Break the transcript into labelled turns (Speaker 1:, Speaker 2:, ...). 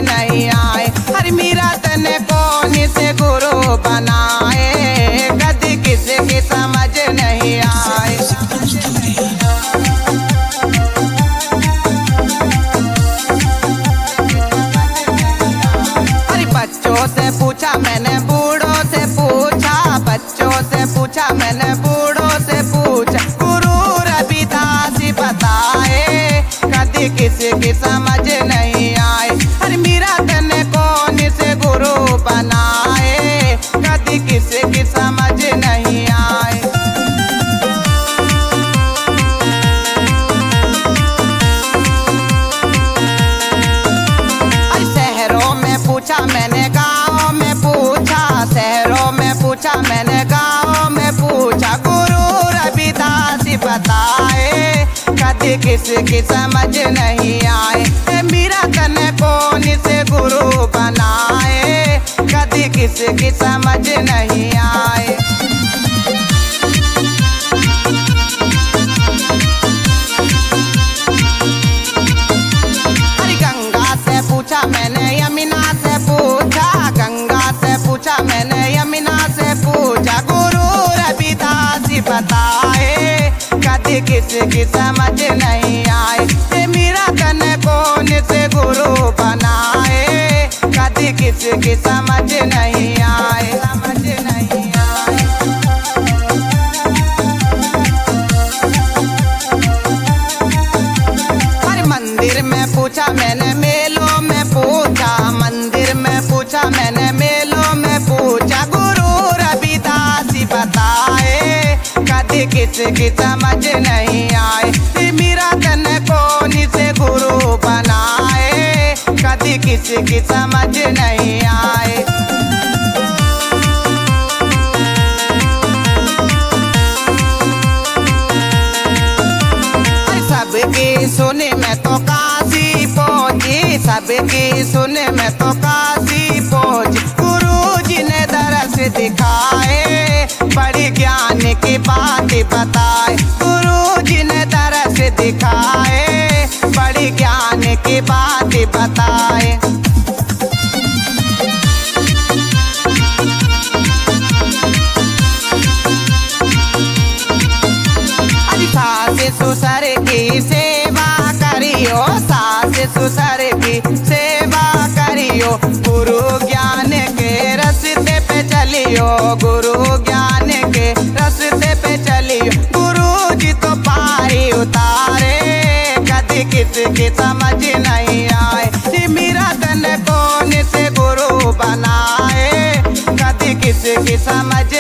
Speaker 1: नहीं आए। हर मीरा तने कौन से गुरु बनाए, कभी किसी की समझ नहीं आए। अरे बच्चों से पूछा मैंने बूढ़ों से पूछा, बच्चों से पूछा मैंने बूढ़ों से पूछा, गुरु रविदास बताए कभी किसी की समझ नहीं आए। अरे मीरा तने कौन से गुरु बनाए, कभी किसी की समझ नहीं आए। अरे शहरों में पूछा मैंने गाँव में पूछा, शहरों में पूछा मैंने गाँव में पूछा, गुरु रविदास बताए कभी किसी की समझ नहीं आए। मीरा तने कौन से गुरु बनाए, कभी किसी की समझ नहीं आए। अरे गंगा से पूछा मैंने यमुना से पूछा, गंगा से पूछा मैंने यमुना से पूछा, गुरु रविदास बताए कभी किसी की समझ नहीं आए। मीरा तने कौन से गुरु बनाए, कभी किसी की समझ नहीं आए, समझ नहीं आए। अरे मंदिर में पूछा मैंने मेलों में पूछा, मंदिर में पूछा मैंने मेलों में पूछा, गुरु रविदास बताए कभी किसी की समझ नहीं आए। मीरा तने कौन से गुरु बनाए, कभी किसी की समझ नहीं आए। सबकी सुने में तो काशी पहुंची, सबकी सुने में तो काशी पहुंची, गुरु जी ने दरस दिखाए बड़ी ज्ञान की बात बताए, गुरु जी ने दरस दिखाए बड़ी ज्ञान की बात बताए। सास ससुर की सेवा करियो, सास ससुर की सेवा करियो, गुरु ज्ञान के रास्ते पे चलियो, गुरु ज्ञान के रास्ते पे चलियो, गुरु जी तो पारी उतारे कभी किसी की समझ नहीं आए। मीरा तने कौन से गुरु बनाए, कभी किसी की समझ